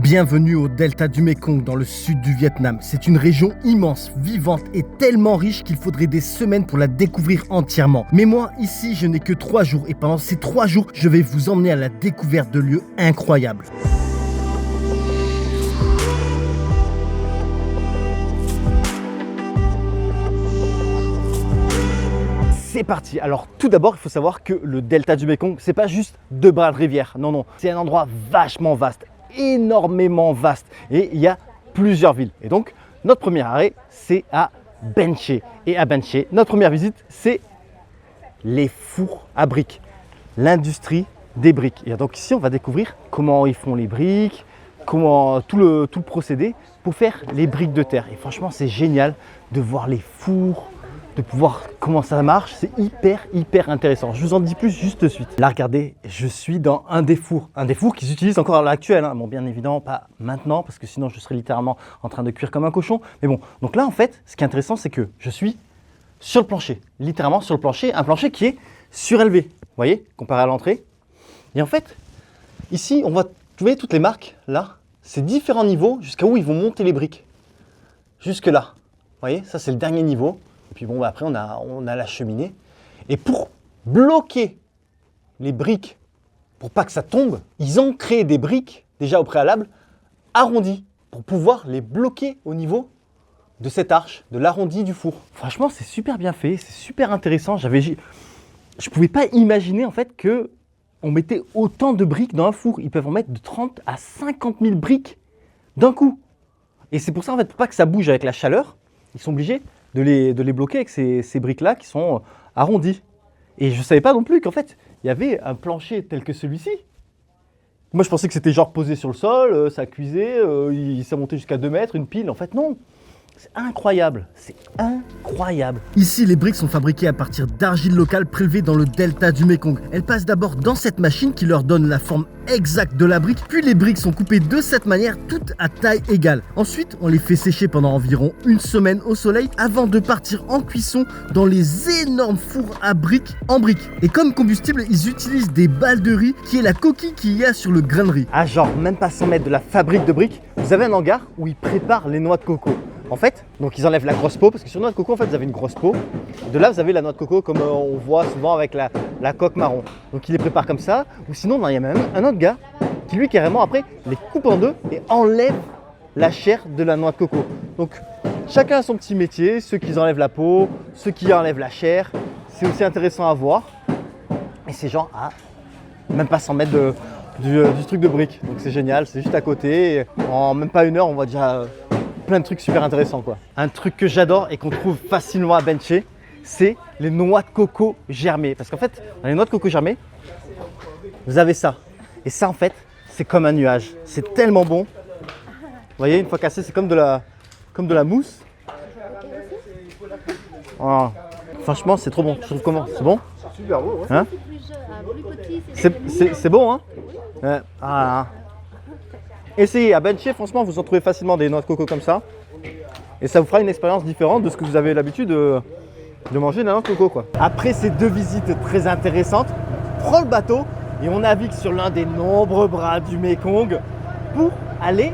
Bienvenue au delta du Mekong dans le sud du Vietnam. C'est une région immense, vivante et tellement riche qu'il faudrait des semaines pour la découvrir entièrement. Mais moi, ici, je n'ai que 3 jours et pendant ces 3 jours, je vais vous emmener à la découverte de lieux incroyables. C'est parti. Alors tout d'abord, il faut savoir que le delta du Mekong, c'est pas juste 2 bras de rivière. Non, c'est un endroit vachement vaste, énormément vaste. Et il y a plusieurs villes. Et donc, notre premier arrêt, c'est à Bến Tre. Et à Bến Tre, notre première visite, c'est les fours à briques, l'industrie des briques. Et donc ici, on va découvrir comment ils font les briques, comment tout le procédé pour faire les briques de terre. Et franchement, c'est génial de voir les fours, de voir comment ça marche, c'est hyper intéressant. Je vous en dis plus juste de suite. Là, regardez, je suis dans un des fours qu'ils utilisent encore à l'heure actuelle. Bon, bien évidemment, pas maintenant, parce que sinon, je serais littéralement en train de cuire comme un cochon. Mais bon, donc là, en fait, ce qui est intéressant, c'est que je suis sur le plancher, littéralement sur le plancher, un plancher qui est surélevé, vous voyez, comparé à l'entrée. Et en fait, ici, on voit, vous voyez, toutes les marques, là, c'est différents niveaux jusqu'à où ils vont monter les briques. Jusque là, vous voyez, ça, c'est le dernier niveau. Et puis bon, après, on a la cheminée. Et pour bloquer les briques, pour pas que ça tombe, ils ont créé des briques, déjà au préalable, arrondies, pour pouvoir les bloquer au niveau de cette arche, de l'arrondi du four. Franchement, c'est super bien fait, c'est super intéressant. Je ne pouvais pas imaginer en fait qu'on mettait autant de briques dans un four. Ils peuvent en mettre de 30 à 50 000 briques d'un coup. Et c'est pour ça, en fait, pour pas que ça bouge avec la chaleur, ils sont obligés de les bloquer avec ces briques-là qui sont arrondies. Et je ne savais pas non plus qu'en fait, il y avait un plancher tel que celui-ci. Moi, je pensais que c'était genre posé sur le sol, ça cuisait, ça montait jusqu'à 2 mètres, une pile. En fait, non. C'est incroyable, c'est incroyable. Ici, les briques sont fabriquées à partir d'argile locale prélevée dans le delta du Mekong. Elles passent d'abord dans cette machine qui leur donne la forme exacte de la brique, puis les briques sont coupées de cette manière, toutes à taille égale. Ensuite, on les fait sécher pendant environ 1 semaine au soleil avant de partir en cuisson dans les énormes fours à briques en briques. Et comme combustible, ils utilisent des balles de riz qui est la coquille qu'il y a sur le grain de riz. À genre même pas 100 mètres de la fabrique de briques, vous avez un hangar où ils préparent les noix de coco. En fait, donc ils enlèvent la grosse peau, parce que sur noix de coco, en fait, vous avez une grosse peau. De là, vous avez la noix de coco comme on voit souvent avec la coque marron. Donc, ils les préparent comme ça. Ou sinon, il y a même un autre gars qui, lui, carrément, après, les coupe en 2 et enlève la chair de la noix de coco. Donc, chacun a son petit métier. Ceux qui enlèvent la peau, ceux qui enlèvent la chair. C'est aussi intéressant à voir. Et c'est genre à même pas 100 mètres du truc de briques. Donc, c'est génial. C'est juste à côté. Et en même pas 1 heure, on va déjà plein de trucs super intéressants quoi. Un truc que j'adore et qu'on trouve facilement à Bến Tre, c'est les noix de coco germées. Parce qu'en fait, dans les noix de coco germées, vous avez ça. Et ça en fait, c'est comme un nuage. C'est tellement bon. Vous voyez, une fois cassé, c'est comme de la mousse. Oh. Franchement, c'est trop bon. Je trouve comment? C'est bon? C'est super beau. Ouais. Hein? C'est bon, hein? Ouais. Ah. Essayez à Bến Tre, franchement, vous en trouvez facilement des noix de coco comme ça. Et ça vous fera une expérience différente de ce que vous avez l'habitude de manger de la noix de coco, quoi. Après ces 2 visites très intéressantes, on prend le bateau et on navigue sur l'un des nombreux bras du Mekong pour aller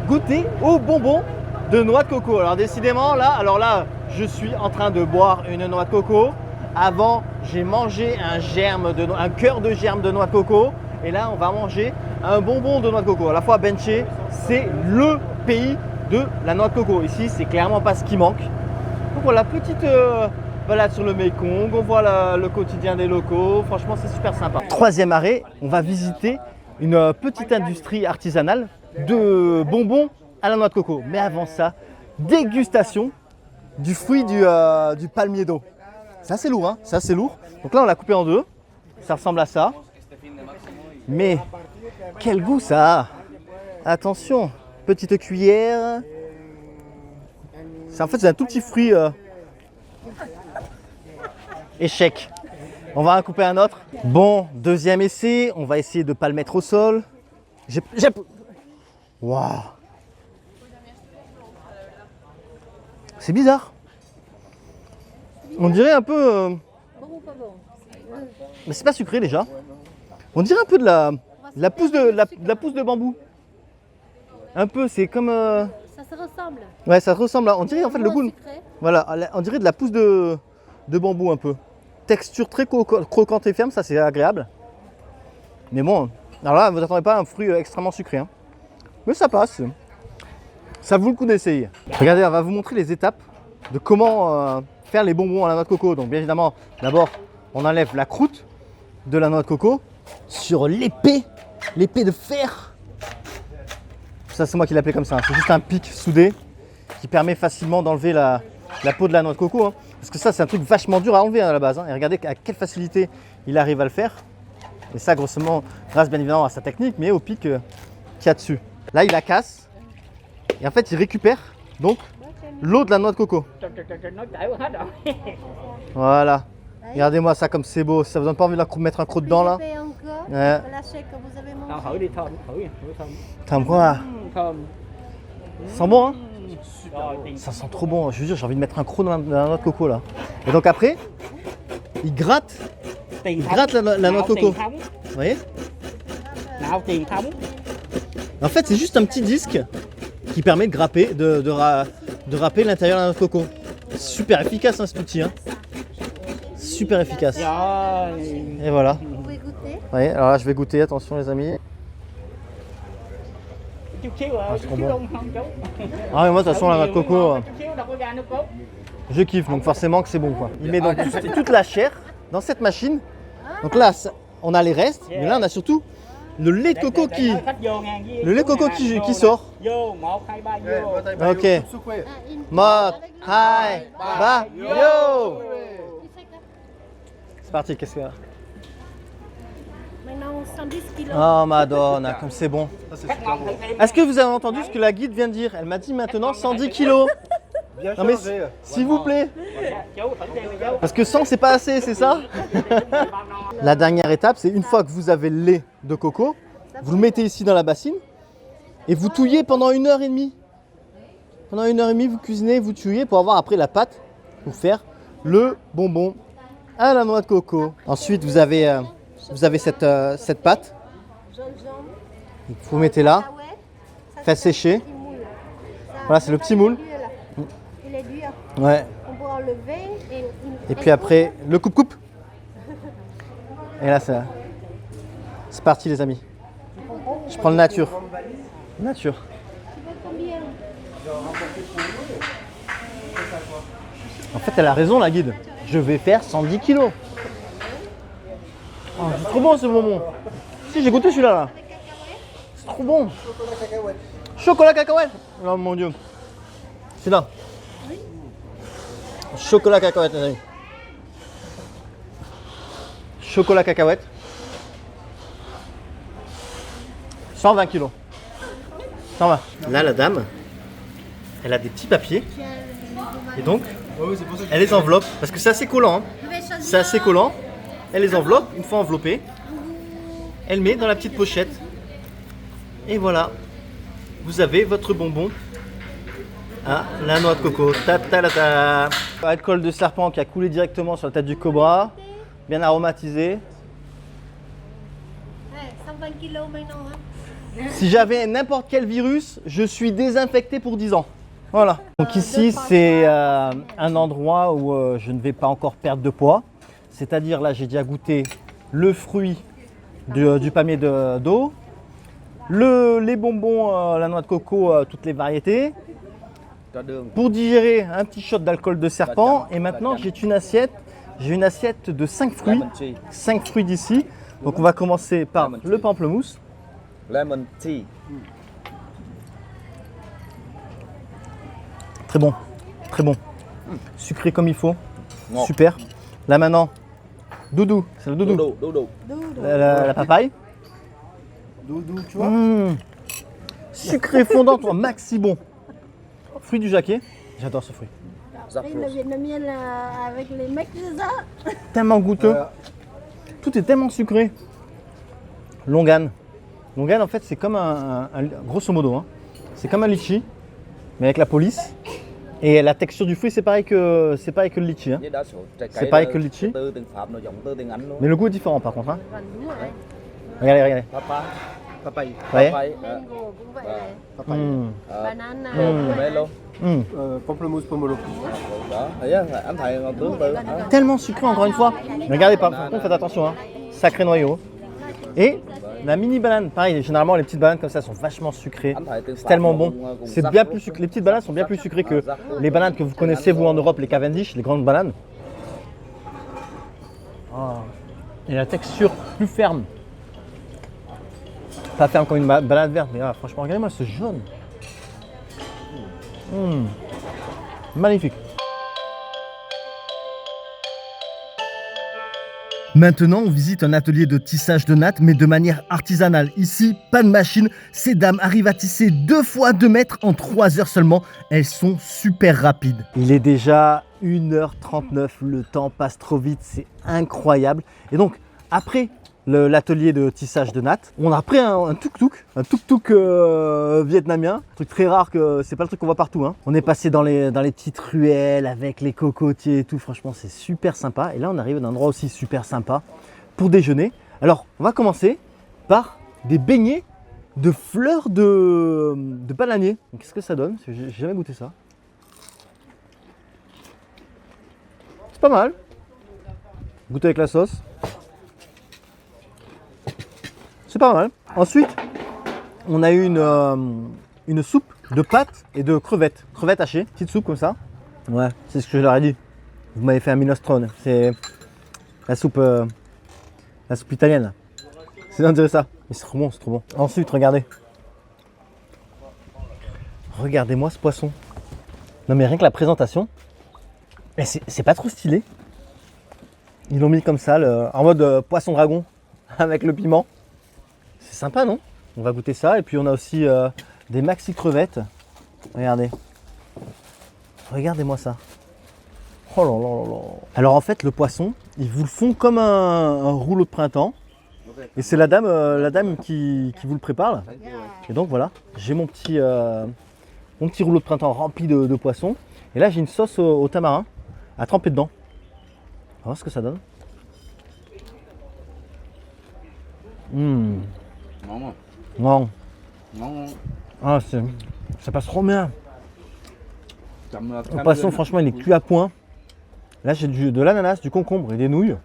goûter aux bonbons de noix de coco. Alors décidément, là, je suis en train de boire une noix de coco. Avant, j'ai mangé un cœur de germe de noix de coco. Et là, on va manger un bonbon de noix de coco. À la fois, Bến Tre, c'est le pays de la noix de coco. Ici, c'est clairement pas ce qui manque. Donc voilà, petite balade sur le Mekong. On voit le quotidien des locaux. Franchement, c'est super sympa. 3e arrêt, on va visiter une petite industrie artisanale de bonbons à la noix de coco. Mais avant ça, dégustation du fruit du palmier d'eau. Ça, c'est lourd, hein. Ça, c'est lourd. Donc là, on l'a coupé en 2. Ça ressemble à ça. Mais quel goût ça a! Attention, petite cuillère. En fait, c'est un tout petit fruit. Échec. On va en couper un autre. Bon, 2e essai. On va essayer de ne pas le mettre au sol. Waouh! C'est bizarre. On dirait un peu. Mais c'est pas sucré déjà. On dirait un peu de la pousse de bambou. Un peu, c'est comme... Ça se ressemble. Ouais, ça ressemble à... On dirait en fait le Moins goût... sucré. Voilà, on dirait de la pousse de bambou un peu. Texture très croquante et ferme, ça c'est agréable. Mais bon, alors là, vous n'attendez pas un fruit extrêmement sucré. Hein. Mais ça passe. Ça vaut le coup d'essayer. Regardez, on va vous montrer les étapes de comment faire les bonbons à la noix de coco. Donc bien évidemment, d'abord, on enlève la croûte de la noix de coco sur l'épée de fer. Ça, c'est moi qui l'appelais comme ça. C'est juste un pic soudé qui permet facilement d'enlever la peau de la noix de coco. Hein. Parce que ça, c'est un truc vachement dur à enlever à la base. Hein. Et regardez à quelle facilité il arrive à le faire. Et ça, grossièrement, grâce bien évidemment à sa technique, mais au pic qu'il y a dessus. Là, il la casse. Et en fait, il récupère donc l'eau de la noix de coco. Voilà. Regardez-moi ça comme c'est beau. Ça vous donne pas envie de mettre un croc dedans là? Encore, Ouais. lâchez que vous avez mangé. Thử đi, thơm, thử đi, thử thơm. T'aimes quoi? Thơm. Ça sent bon, hein? Rồi, tiền Ça sent trop bon. Je vous jure, j'ai envie de mettre un croc dans la noix de coco là. Et donc après, il gratte la noix de coco. Tiền thống. Vous voyez? Nào tiền thống. En fait, c'est juste un petit disque qui permet de grapper, de râper l'intérieur de la noix de coco. Super efficace, hein, cet outil. Hein. Super efficace. Rồi. Et voilà. Vous pouvez goûter. Vous voyez, alors là, je vais goûter. Attention, les amis. Chút xíu rồi, À, chút c'est xíu bon. không không chú. Ah, mais moi, de toute façon, la noix de coco, Chút xíu đâu có ra nước cốt. je kiffe. Donc forcément que c'est bon, quoi. Il met donc toute la chair dans cette machine. Donc là, on a les restes, mais là, on a surtout le lait de coco qui... Để khách vô nha, với Le lait chú coco nha, qui vô sort. nè. Vô, 1, 2, 3, vô. Ok. Ah, Mot, hi, ba, yo. Tu sais que C'est parti, qu'est-ce que... maintenant 110 kilos. Oh, Madonna, comme c'est bon. Khách ngon thử thêm. Est-ce que vous avez entendu ce que la guide vient de dire? Elle m'a dit maintenant 110 kilos. Non mais s'il vous plaît. Chú thử thêm đi chú. Parce que 100 c'est pas assez, c'est ça? La dernière étape, c'est une fois que vous avez le lait de coco, vous le mettez ici dans la bassine et vous touillez pendant 1h30. Pendant 1h30, vous cuisinez, vous touillez pour avoir après la pâte pour faire le bonbon à la noix de coco. Ensuite, vous avez cette pâte. Vous mettez là, faites sécher. Voilà, c'est le petit moule. Il est dur. Ouais. On peut enlever Et puis après, le coupe-coupe. Et là, c'est parti, les amis. Je prends le nature. Nature. Tu veux combien? En fait, elle a raison, la guide. Je vais faire 110 kilos. Oh, c'est trop bon ce bonbon. Si, j'ai goûté celui-là. Là. C'est trop bon. Chocolat cacahuète. Oh mon dieu. C'est là. Chocolat cacahuète, les amis. Chocolat cacahuète. 120 kilos. 120. Là, la dame, elle a des petits papiers. Et donc, elle les enveloppe. Parce que c'est assez collant. Hein. C'est assez collant. Elle les enveloppe. Une fois enveloppées, elle met dans la petite pochette. Et voilà. Vous avez votre bonbon à la noix de coco. Ta ta ta ta. Alcool de serpent qui a coulé directement sur la tête du cobra. Bien aromatisé. Ouais, 120 kilos maintenant. Hein. Si j'avais n'importe quel virus, je suis désinfecté pour 10 ans. Voilà. Donc ici, c'est un endroit où je ne vais pas encore perdre de poids. C'est-à-dire là, j'ai déjà goûté le fruit du palmier d'eau, les bonbons, la noix de coco, toutes les variétés. Pour digérer, un petit shot d'alcool de serpent. Et maintenant, j'ai une assiette de 5 fruits. 5 fruits d'ici. Donc on va commencer par le pamplemousse. Lemon tea. Très bon, très bon. Sucré comme il faut. Ngon. Super. Là maintenant, doudou, c'est le doudou. Doudou. La papaye. Doudou, tu vois. Sucré fondant, toi, maxi bon. Fruit du jacquet. J'adore ce fruit. Après, le vietnamien là, avec les mecs, c'est ça? Tellement goûteux. Tout est tellement sucré. Longan. Longan, en fait, c'est comme grosso modo, hein, c'est comme un litchi, mais avec la police. Et la texture du fruit, c'est pareil que le litchi. Hein. C'est pareil que le litchi. Mais le goût est différent, par contre. Hein. Regardez, regardez. Papa. papaye. Ouais. Mango cũng vậy này. Papaye. Banana Mẹ luôn. Pamplemousse pomelo. Đó, thấy á, anh thầy ngồi tướng tư. Tellement sucré encore une fois. Regardez par contre, faites attention, hein. Sacré noyau. Et la mini banane, pareil, généralement les petites bananes comme ça sont vachement sucrées. C'est tellement bon. C'est bien plus sucré. Les petites bananes sont bien plus sucrées que les bananes que vous connaissez vous en Europe, les Cavendish, les grandes bananes. Oh. Et la texture plus ferme. Pas ferme comme une banane verte, mais franchement, regardez-moi ce jaune. Magnifique. Maintenant, on visite un atelier de tissage de nattes, mais de manière artisanale. Ici, pas de machine. Ces dames arrivent à tisser 2 fois 2 mètres en 3 heures seulement. Elles sont super rapides. Il est déjà 1h39. Le temps passe trop vite. C'est incroyable. Et donc, après l'atelier de tissage de nattes, on a pris un tuk-tuk, vietnamien, un truc très rare, que c'est pas le truc qu'on voit partout, hein. On est passé dans les petites ruelles avec les cocotiers et tout, franchement c'est super sympa. Et là on arrive à un endroit aussi super sympa pour déjeuner. Alors on va commencer par des beignets de fleurs de bananier. Qu'est-ce que ça donne? J'ai jamais goûté ça. C'est pas mal. Goûter avec la sauce. C'est pas mal. Ensuite, on a eu une soupe de pâtes et de crevettes. Crevettes hachées, petite soupe comme ça. Ouais, c'est ce que je leur ai dit. Vous m'avez fait un minestrone. C'est la soupe italienne. C'est bien de dire ça. Mais c'est trop bon, c'est trop bon. Ensuite, regardez. Regardez-moi ce poisson. Non mais rien que la présentation, c'est pas trop stylé. Ils l'ont mis comme ça, en mode poisson dragon avec le piment. C'est sympa, non? On va goûter ça. Et puis on a aussi des maxi crevettes. Regardez. Regardez-moi ça. Oh là là là là. Alors en fait, le poisson, ils vous le font comme un rouleau de printemps. Et c'est la dame qui vous le prépare. Et donc voilà, j'ai mon petit rouleau de printemps rempli de poissons. Et là, j'ai une sauce au tamarin à tremper dedans. On va voir ce que ça donne. Ngon không? Non. Ngon. Ah, ça passe trop bien. Chậm là. Le poisson, franchement, il est cuit à point. Là, j'ai de l'ananas, du concombre et des nouilles.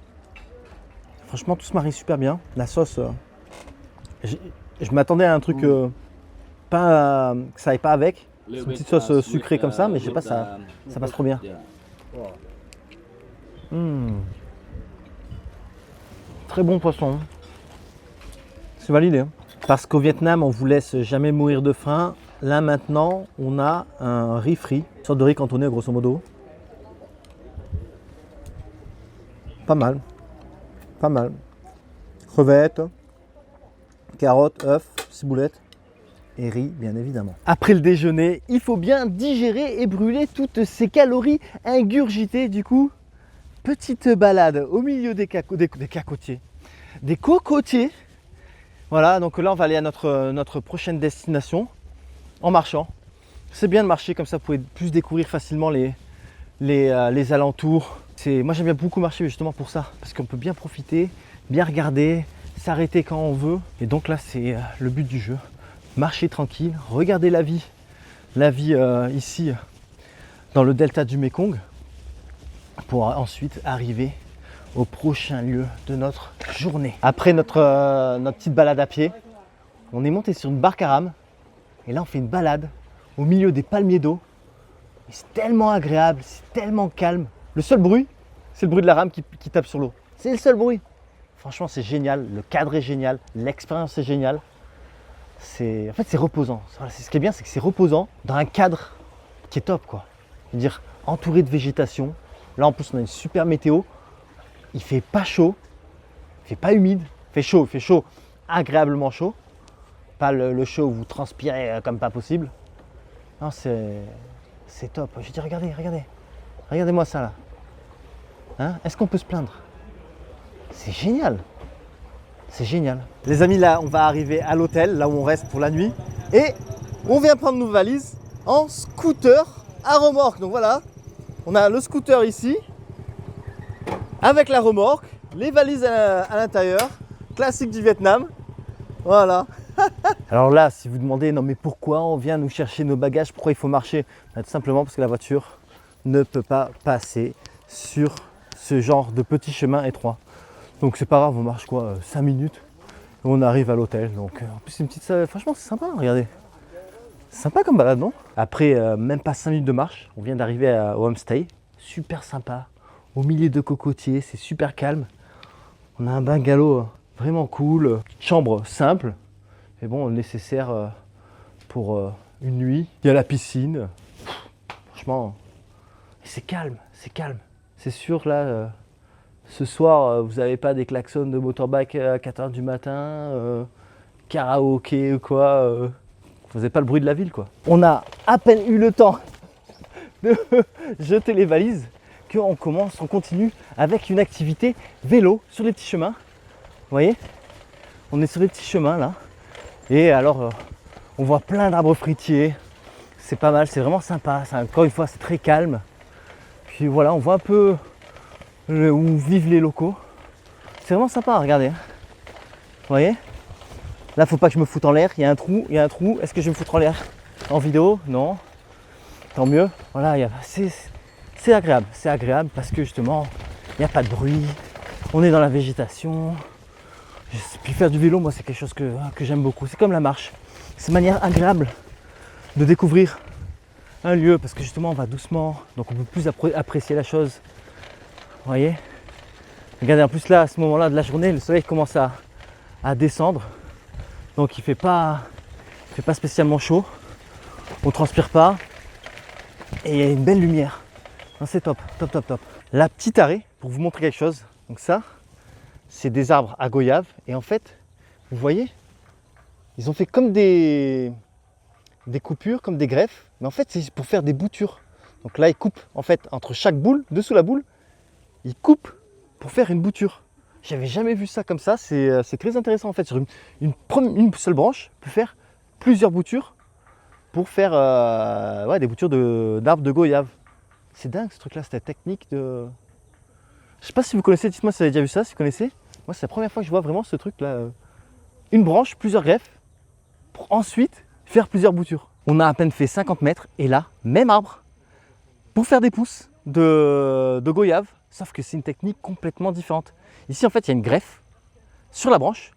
Franchement, tout se marie super bien. La sauce, je m'attendais à un truc que ça aille pas avec. C'est une petite sauce sucrée comme ça, mais je sais pas, ça passe trop bien. Très bon poisson. C'est validé. Hein. Parce qu'au Vietnam, on vous laisse jamais mourir de faim. Là maintenant, on a un riz frit, une sorte de riz cantonais grosso modo. Pas mal. Pas mal. Crevettes, carottes, œufs, ciboulettes et riz bien évidemment. Après le déjeuner, il faut bien digérer et brûler toutes ces calories ingurgitées. Du coup, petite balade au milieu des cocotiers. Des cocotiers. Voilà, donc là on va aller à notre prochaine destination en marchant. C'est bien de marcher comme ça, vous pouvez plus découvrir facilement les alentours. Moi j'aime bien beaucoup marcher justement pour ça, parce qu'on peut bien profiter, bien regarder, s'arrêter quand on veut. Et donc là c'est le but du jeu, marcher tranquille, regarder la vie ici dans le delta du Mekong, pour ensuite arriver au prochain lieu de notre journée. Après notre petite balade à pied, on est monté sur une barque à rame et là on fait une balade au milieu des palmiers d'eau. C'est tellement agréable, c'est tellement calme. Le seul bruit, c'est le bruit de la rame qui tape sur l'eau. C'est le seul bruit. Franchement, c'est génial, le cadre est génial, l'expérience est géniale. En fait, c'est reposant. Ce qui est bien, c'est que c'est reposant dans un cadre qui est top, quoi. C'est-à-dire entouré de végétation. Là, en plus, on a une super météo. Il fait pas chaud, il fait pas humide, il fait chaud, agréablement chaud. Pas le chaud où vous transpirez comme pas possible. Non, c'est top. Je dis, regardez-moi ça là. Hein? Est-ce qu'on peut se plaindre? C'est génial. C'est génial. Les amis, là, on va arriver à l'hôtel, là où on reste pour la nuit. Et on vient prendre nos valises en scooter à remorque. Donc voilà, on a le scooter ici. Avec la remorque, les valises à l'intérieur, classique du Vietnam. Voilà. Alors là, si vous demandez, non mais pourquoi on vient nous chercher nos bagages, pourquoi il faut marcher? Tout simplement parce que la voiture ne peut pas passer sur ce genre de petit chemin étroit. Donc c'est pas grave, on marche quoi, 5 minutes, et on arrive à l'hôtel. Donc en plus c'est une petite, franchement c'est sympa, regardez. C'est sympa comme balade, non? Après même pas 5 minutes de marche, on vient d'arriver au homestay. Super sympa, au milieu de cocotiers, c'est super calme. On a un bungalow vraiment cool, petite chambre simple, mais bon, nécessaire pour une nuit. Il y a la piscine, franchement, c'est calme, c'est calme. C'est sûr, là, ce soir, vous n'avez pas des klaxons de motorbike à 4 h du matin, karaoké ou quoi. Vous n'avez pas le bruit de la ville, quoi. On a à peine eu le temps de jeter les valises qu'on continue avec une activité vélo sur les petits chemins. Vous voyez, on est sur les petits chemins là. Et alors, on voit plein d'arbres fruitiers. C'est pas mal, c'est vraiment sympa. Encore une fois, c'est très calme. Puis voilà, on voit un peu où vivent les locaux. C'est vraiment sympa, regardez. Vous voyez? Là, faut pas que je me foute en l'air. Il y a un trou, il y a un trou. Est-ce que je vais me foutre en l'air en vidéo? Non. Tant mieux. Voilà, c'est agréable parce que justement, il n'y a pas de bruit. On est dans la végétation. Puis faire du vélo, moi, c'est quelque chose que j'aime beaucoup. C'est comme la marche. C'est une manière agréable de découvrir un lieu parce que justement, on va doucement. Donc, on peut plus apprécier la chose. Vous voyez? Regardez, en plus là, à ce moment-là de la journée, le soleil commence à descendre. Donc, il fait pas spécialement chaud. On transpire pas. Et il y a une belle lumière. C'est top, top, top, top. La petite arrêt, pour vous montrer quelque chose. Donc ça, c'est des arbres à goyave. Et en fait, vous voyez, ils ont fait comme des coupures, comme des greffes. Mais en fait, c'est pour faire des boutures. Donc là, ils coupent, en fait, entre chaque boule, dessous la boule, ils coupent pour faire une bouture. J'avais jamais vu ça comme ça. C'est très intéressant, en fait. Sur une seule branche, on peut faire plusieurs boutures pour faire des boutures d'arbres de goyave. C'est dingue ce truc là, cette technique de... Je sais pas si vous connaissez, dites-moi si vous avez déjà vu ça, si vous connaissez. Moi c'est la première fois que je vois vraiment ce truc là. Une branche, plusieurs greffes, pour ensuite faire plusieurs boutures. On a à peine fait 50 mètres et là, même arbre, pour faire des pousses de goyave, sauf que c'est une technique complètement différente. Ici en fait il y a une greffe sur la branche,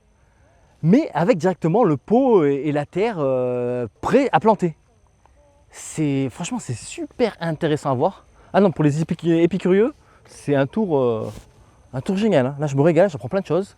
mais avec directement le pot et la terre prêts à planter. Franchement, c'est super intéressant à voir. Ah non, pour les épicurieux, c'est un tour génial. Hein. Là, je me régale, j'apprends plein de choses.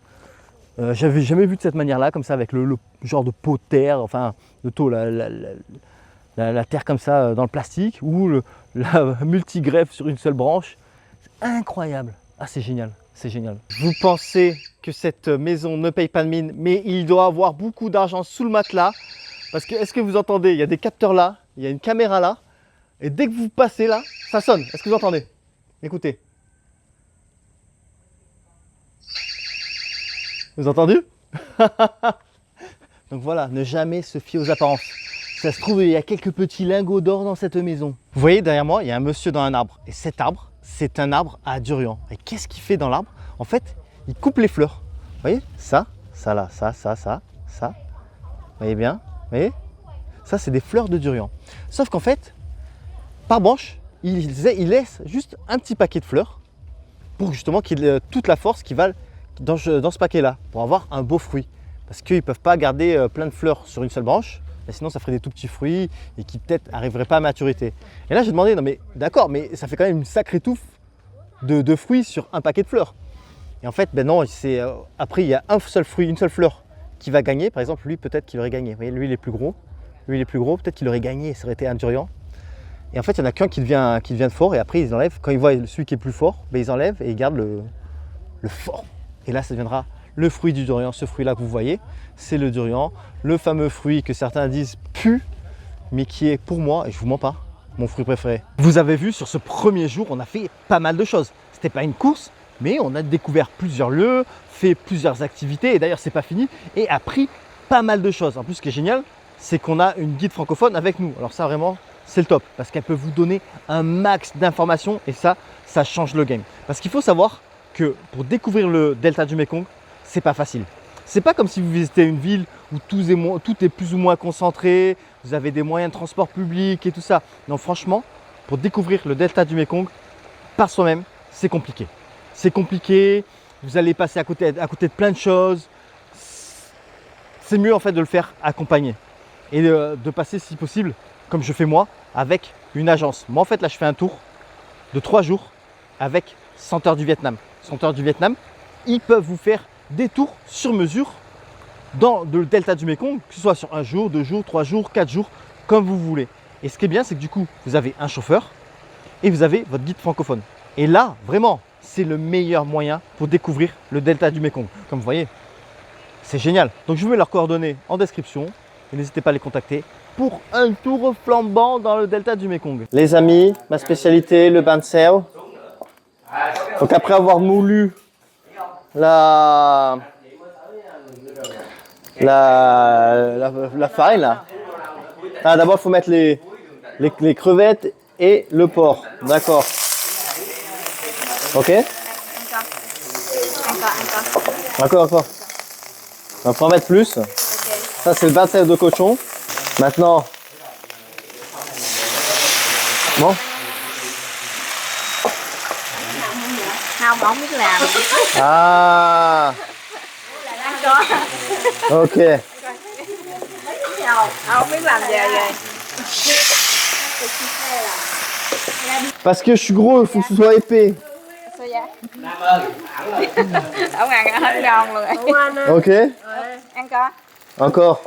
J'avais jamais vu de cette manière-là, comme ça, avec le genre de pot de terre, enfin, le pot, la terre comme ça dans le plastique, ou la multigreffe sur une seule branche. C'est incroyable. Ah, c'est génial. C'est génial. Vous pensez que cette maison ne paye pas de mine, mais il doit avoir beaucoup d'argent sous le matelas. Parce que, est-ce que vous entendez? Il y a des capteurs là, il y a une caméra là. Et dès que vous passez là, ça sonne. Est-ce que vous entendez? Écoutez. Vous avez entendu? Donc voilà, ne jamais se fier aux apparences. Ça se trouve, il y a quelques petits lingots d'or dans cette maison. Vous voyez, derrière moi, il y a un monsieur dans un arbre. Et cet arbre, c'est un arbre à durian. Et qu'est-ce qu'il fait dans l'arbre? En fait, il coupe les fleurs. Vous voyez? Ça là, ça. Vous voyez bien? Vous voyez? Ça, c'est des fleurs de durian. Sauf qu'en fait, par branche, il laisse juste un petit paquet de fleurs pour justement qu'il ait toute la force qui va dans ce paquet-là, pour avoir un beau fruit. Parce qu'ils ne peuvent pas garder plein de fleurs sur une seule branche, sinon ça ferait des tout petits fruits et qui peut-être n'arriveraient pas à maturité. Et là, j'ai demandé, non mais d'accord, mais ça fait quand même une sacrée touffe de fruits sur un paquet de fleurs. Et en fait, ben non, après il y a un seul fruit, une seule fleur qui va gagner. Par exemple, lui peut-être qu'il aurait gagné. Vous voyez, lui il est plus gros, peut-être qu'il aurait gagné, ça aurait été un durian. Et en fait, il y en a qu'un qui devient fort et après ils enlèvent. Quand ils voient celui qui est plus fort, ben, ils enlèvent et ils gardent le fort. Et là, ça deviendra le fruit du durian. Ce fruit-là que vous voyez, c'est le durian, le fameux fruit que certains disent pue, mais qui est pour moi, et je vous mens pas, mon fruit préféré. Vous avez vu, sur ce premier jour, on a fait pas mal de choses. C'était pas une course, mais on a découvert plusieurs lieux, fait plusieurs activités, et d'ailleurs c'est pas fini, et appris pas mal de choses. En plus, ce qui est génial, c'est qu'on a une guide francophone avec nous. Alors ça vraiment, c'est le top, parce qu'elle peut vous donner un max d'informations, et ça change le game. Parce qu'il faut savoir que pour découvrir le delta du Mékong, c'est pas facile. C'est pas comme si vous visitez une ville où tout est plus ou moins concentré, vous avez des moyens de transport public et tout ça. Non, franchement, pour découvrir le delta du Mékong par soi-même, c'est compliqué. C'est compliqué, vous allez passer à côté de plein de choses. C'est mieux en fait de le faire accompagné et de passer si possible, comme je fais moi, avec une agence. Moi en fait là je fais un tour de 3 jours avec Senteurs du Vietnam. Senteurs du Vietnam, ils peuvent vous faire des tours sur mesure dans le delta du Mékong, que ce soit sur 1 jour, 2 jours, 3 jours, 4 jours, comme vous voulez. Et ce qui est bien, c'est que du coup, vous avez un chauffeur et vous avez votre guide francophone. Et là, vraiment, c'est le meilleur moyen pour découvrir le delta du Mékong. Comme vous voyez, c'est génial. Donc je vous mets leurs coordonnées en description et n'hésitez pas à les contacter pour un tour flambant dans le delta du Mékong. Les amis, ma spécialité, le ban xeo. Donc après avoir moulu la farine là. Ah, d'abord il faut mettre les crevettes et le porc. D'accord. Ok. Encore. On va en mettre plus. Ça c'est le ban xeo de cochon. Maintenant. Bon. Không, không biết làm. Ah. Ok. Không biết làm giờ rồi. Parce que je suis gros, il faut que ce soit épais. Sao vậy? Ông ăn hết ngon luôn. Ok. Ăn con. Encore.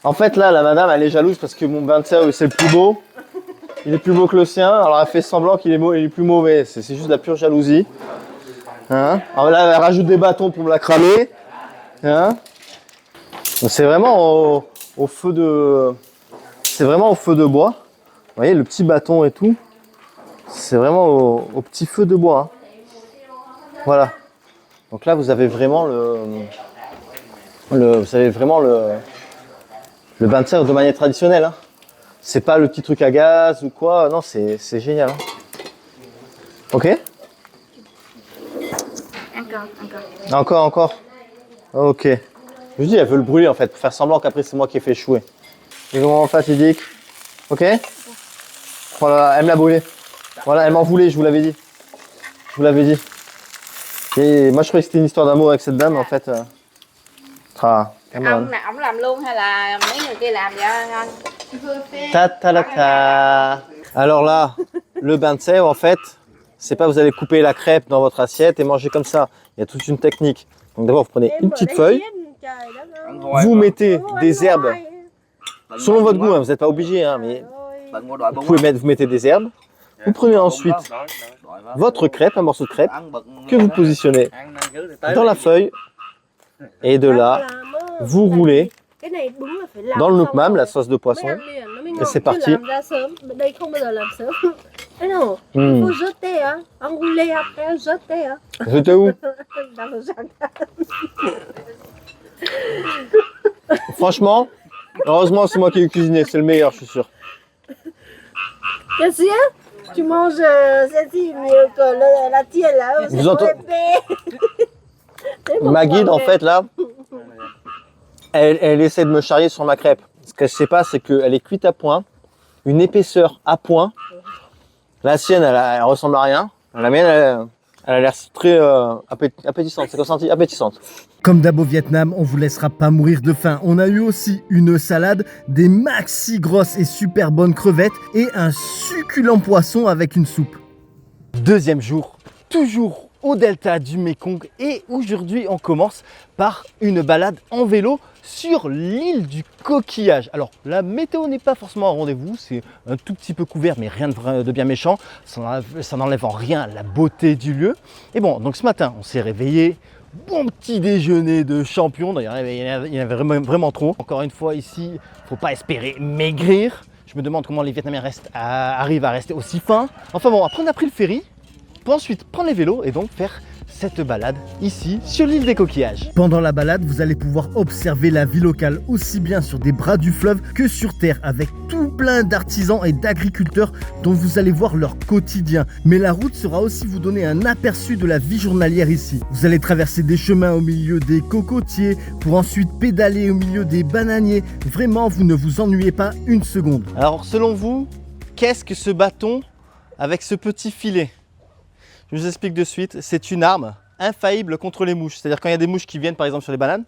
En fait là, la madame elle est jalouse parce que mon ban xeo c'est le plus beau. Il est plus beau que le sien, alors elle fait semblant qu'il est plus mauvais. C'est juste de la pure jalousie. Hein? Alors là, elle rajoute des bâtons pour me la cramer. Hein? C'est vraiment au feu de. C'est vraiment au feu de bois. Vous voyez le petit bâton et tout. C'est vraiment au petit feu de bois. Hein. Voilà. Donc là, vous avez vraiment le ban xeo de manière traditionnelle. Hein. C'est pas le petit truc à gaz ou quoi. Non, c'est génial. Hein. Ok? Encore. Ok. Je dis, elle veut le brûler en fait, pour faire semblant qu'après c'est moi qui ai fait échouer. C'est vraiment fatidique. Ok? Voilà, elle me l'a brûlé. Voilà, elle m'en voulait, je vous l'avais dit. Et moi je croyais que c'était une histoire d'amour avec cette dame, en fait. Cảm ơn. Ổng làm luôn hay là mấy người kia làm vậy anh? Ta. Alors là, le ban xeo en fait, c'est pas vous allez couper la crêpe dans votre assiette et manger comme ça. Il y a toute une technique. Donc d'abord vous prenez une petite feuille, vous mettez des herbes selon votre goût, hein, vous n'êtes pas obligé, hein, mais vous mettez des herbes. Vous prenez ensuite votre crêpe, un morceau de crêpe que vous positionnez dans la feuille et de là vous roulez dans le nuoc mam, la sauce de poisson. Et c'est parti. Đây không bao giờ làm sớm. Thế nào? Faut jeter hein, enrouler après jeter hein. J'étais où? Dans le jardin. Franchement, heureusement c'est moi qui ai cuisiné, c'est le meilleur, je suis sûr. Qu'est-ce qu'il y a? Tu manges celle-ci mieux que la tienne là. Vous entendez? Ma guide en fait là, elle essaie de me charrier sur ma crêpe. Ce que je sais pas, c'est qu'elle est cuite à point, une épaisseur à point. La sienne, elle ressemble à rien. La mienne, elle a l'air très appétissante. C'est ressenti appétissante. Comme d'hab au Vietnam, on vous laissera pas mourir de faim. On a eu aussi une salade, des maxi grosses et super bonnes crevettes et un succulent poisson avec une soupe. Deuxième jour, toujours au delta du Mékong et aujourd'hui on commence par une balade en vélo sur l'île du Coquillage. Alors la météo n'est pas forcément au rendez-vous, c'est un tout petit peu couvert mais rien de bien méchant, ça n'enlève en rien la beauté du lieu. Et bon, donc ce matin on s'est réveillé, bon petit déjeuner de champion, d'ailleurs il y en avait vraiment trop. Encore une fois ici, il ne faut pas espérer maigrir. Je me demande comment les Vietnamiens arrivent à rester aussi fins. Enfin bon, après on a pris le ferry pour ensuite prendre les vélos et donc faire cette balade ici sur l'île des Coquillages. Pendant la balade, vous allez pouvoir observer la vie locale aussi bien sur des bras du fleuve que sur terre avec tout plein d'artisans et d'agriculteurs dont vous allez voir leur quotidien. Mais la route sera aussi vous donner un aperçu de la vie journalière ici. Vous allez traverser des chemins au milieu des cocotiers pour ensuite pédaler au milieu des bananiers. Vraiment, vous ne vous ennuyez pas une seconde. Alors selon vous, qu'est-ce que ce bâton avec ce petit filet? Je vous explique de suite, c'est une arme infaillible contre les mouches. C'est-à-dire quand il y a des mouches qui viennent par exemple sur les bananes,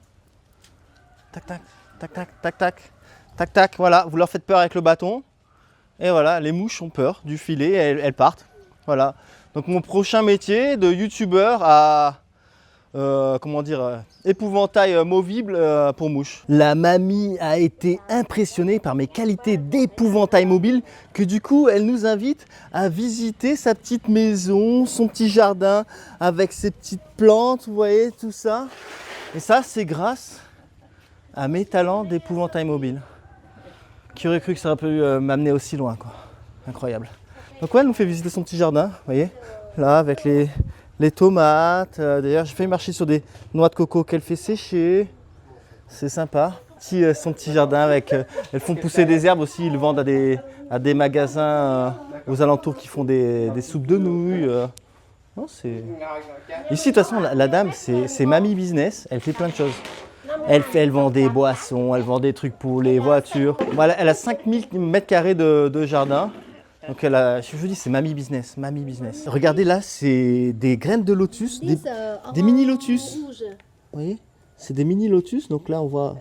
tac tac, tac tac, tac tac, tac tac, voilà, vous leur faites peur avec le bâton. Et voilà, les mouches ont peur du filet, elles partent. Voilà. Donc mon prochain métier de youtubeur à épouvantail movible pour mouches. La mamie a été impressionnée par mes qualités d'épouvantail mobile que du coup elle nous invite à visiter sa petite maison, son petit jardin avec ses petites plantes, vous voyez tout ça. Et ça c'est grâce à mes talents d'épouvantail mobile. Qui aurait cru que ça aurait pu m'amener aussi loin quoi. Incroyable. Donc ouais, elle nous fait visiter son petit jardin, vous voyez, là avec les tomates. D'ailleurs, j'ai failli marcher sur des noix de coco qu'elle fait sécher. C'est sympa. Son petit jardin avec. Elles font pousser des herbes aussi. Ils vendent à des magasins aux alentours qui font des soupes de nouilles. Non, c'est... Ici, de toute façon, la dame, c'est mamie business. Elle fait plein de choses. Elle vend des boissons, elle vend des trucs pour les voitures. Voilà, elle a 5000 m² de jardin. Donc elle a, je vous dis, c'est mamie business, mamie business. Regardez là, c'est des graines de lotus, des mini lotus. Vous voyez, c'est des mini lotus. Donc là, on voit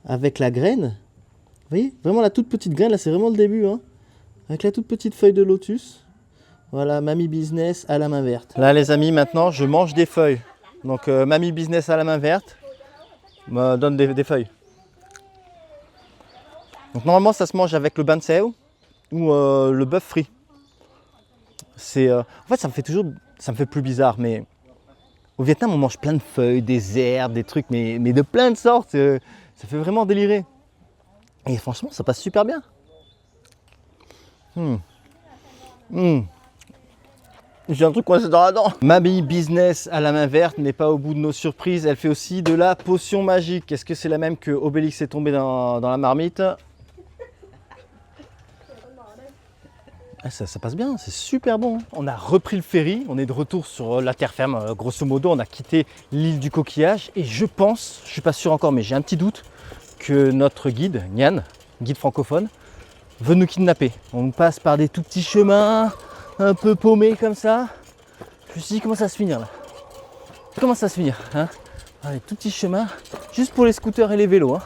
avec la graine. Vous voyez, vraiment la toute petite graine. Là, c'est vraiment le début, hein. Avec la toute petite feuille de lotus. Voilà, mamie business à la main verte. Là, les amis, maintenant, je mange des feuilles. Donc mamie business à la main verte me donne des feuilles. Donc normalement, ça se mange avec le ban seu ou le bœuf frit. En fait, ça me fait plus bizarre, mais au Vietnam, on mange plein de feuilles, des herbes, des trucs, mais de plein de sortes. Ça fait vraiment délirer. Et franchement, ça passe super bien. J'ai un truc coincé dans la dent. Mamie business à la main verte n'est pas au bout de nos surprises. Elle fait aussi de la potion magique. Est-ce que c'est la même que Obélix est tombé dans la marmite? Ça passe bien, c'est super bon. On a repris le ferry, on est de retour sur la terre ferme. Grosso modo, on a quitté l'île du Coquillage. Et je pense, je ne suis pas sûr encore, mais j'ai un petit doute, que notre guide, Nyan, guide francophone, veut nous kidnapper. On passe par des tout petits chemins, un peu paumés comme ça. Je me suis dit, comment ça va se finir là? Comment ça va se finir hein? Les tout petits chemins, juste pour les scooters et les vélos. Hein.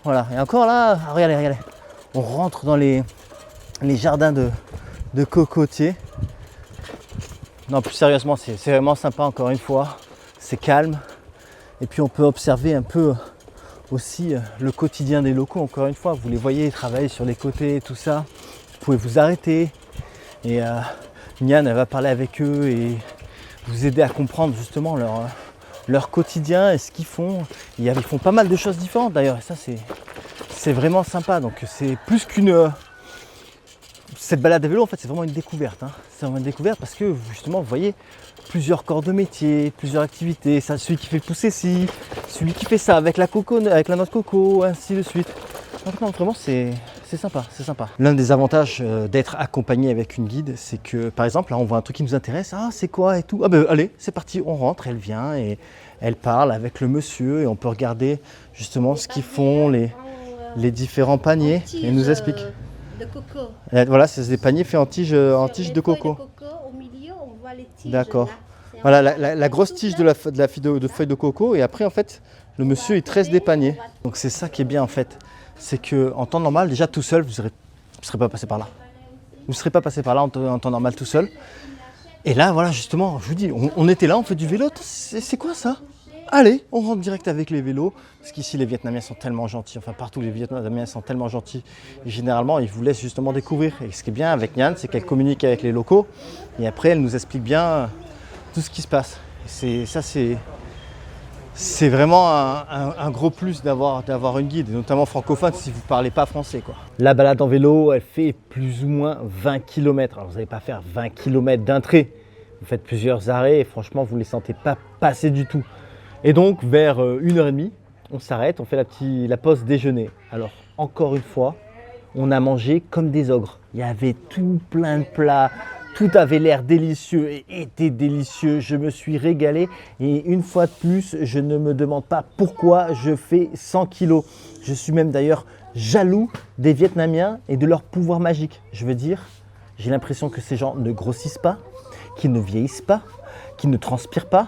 Voilà, et encore là, regardez. On rentre dans les jardins de cocotiers. Non, plus sérieusement, c'est vraiment sympa encore une fois. C'est calme. Et puis on peut observer un peu aussi le quotidien des locaux. Encore une fois, vous les voyez travailler sur les côtés, tout ça. Vous pouvez vous arrêter. Et Nyan, elle va parler avec eux et vous aider à comprendre justement leur quotidien et ce qu'ils font. Ils font pas mal de choses différentes d'ailleurs. Et ça, c'est vraiment sympa. Donc c'est plus qu'une... Cette balade à vélo, en fait, c'est vraiment une découverte. Hein. C'est vraiment une découverte parce que, justement, vous voyez plusieurs corps de métier, plusieurs activités. Ça, celui qui fait pousser ci, celui qui fait ça avec la noix de coco, ainsi de suite. Donc, non, vraiment, c'est sympa, c'est sympa. L'un des avantages d'être accompagné avec une guide, c'est que, par exemple, là, on voit un truc qui nous intéresse. Ah, c'est quoi et tout. Ah ben, allez, c'est parti, on rentre. Elle vient et elle parle avec le monsieur et on peut regarder, justement, ce qu'ils font, les différents paniers. Et elle nous explique. De coco. Voilà, c'est des paniers faits en tige de coco. Au milieu, on voit les tiges. D'accord. Voilà, la grosse tige de feuilles de coco. Et après, en fait, le monsieur, il tresse des paniers. Donc, c'est ça qui est bien, en fait. C'est qu'en temps normal, déjà tout seul, vous ne serez pas passé par là. Vous ne serez pas passé par là en temps normal tout seul. Et là, voilà, justement, je vous dis, on était là, on fait du vélo. C'est quoi ça? Allez, on rentre direct avec les vélos, parce qu'ici les Vietnamiens sont tellement gentils, enfin partout les Vietnamiens sont tellement gentils, et généralement ils vous laissent justement découvrir. Et ce qui est bien avec Nyan, c'est qu'elle communique avec les locaux, et après elle nous explique bien tout ce qui se passe. C'est vraiment un gros plus d'avoir une guide, et notamment francophone si vous ne parlez pas français, quoi. La balade en vélo, elle fait plus ou moins 20 km. Alors vous n'allez pas faire 20 km d'un trait, Vous faites plusieurs arrêts et franchement, vous ne les sentez pas passer du tout. Et donc, vers 1h30, on s'arrête, on fait la pause déjeuner. Alors, encore une fois, on a mangé comme des ogres. Il y avait tout plein de plats, tout avait l'air délicieux et était délicieux. Je me suis régalé et une fois de plus, je ne me demande pas pourquoi je fais 100 kilos. Je suis même d'ailleurs jaloux des Vietnamiens et de leur pouvoir magique. Je veux dire, j'ai l'impression que ces gens ne grossissent pas, qu'ils ne vieillissent pas, qu'ils ne transpirent pas.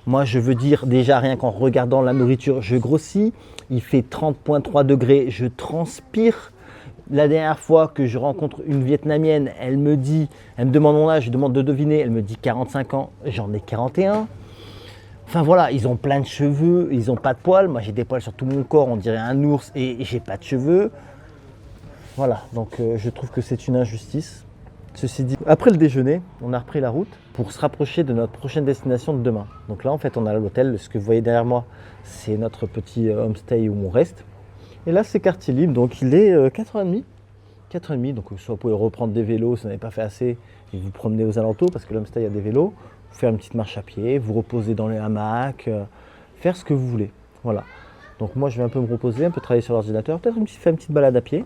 Moi, je veux dire, déjà rien qu'en regardant la nourriture, je grossis. Il fait 30,3 degrés, je transpire. La dernière fois que je rencontre une Vietnamienne, elle me demande mon âge, je demande de deviner, elle me dit 45 ans, j'en ai 41. Enfin voilà, ils ont plein de cheveux, ils n'ont pas de poils. Moi, j'ai des poils sur tout mon corps, on dirait un ours et j'ai pas de cheveux. Voilà, donc je trouve que c'est une injustice. Ceci dit, après le déjeuner, on a repris la route pour se rapprocher de notre prochaine destination de demain. Donc là, en fait, on a l'hôtel. Ce que vous voyez derrière moi, c'est notre petit homestay où on reste. Et là, c'est quartier libre, donc il est 4h30. 4h30, donc soit vous pouvez reprendre des vélos si vous n'avez pas fait assez et vous promener aux alentours parce que l'homestay, il y a des vélos. Vous faire une petite marche à pied, vous reposer dans les hamacs, faire ce que vous voulez. Voilà. Donc moi, je vais un peu me reposer, un peu travailler sur l'ordinateur, peut-être faire une petite balade à pied.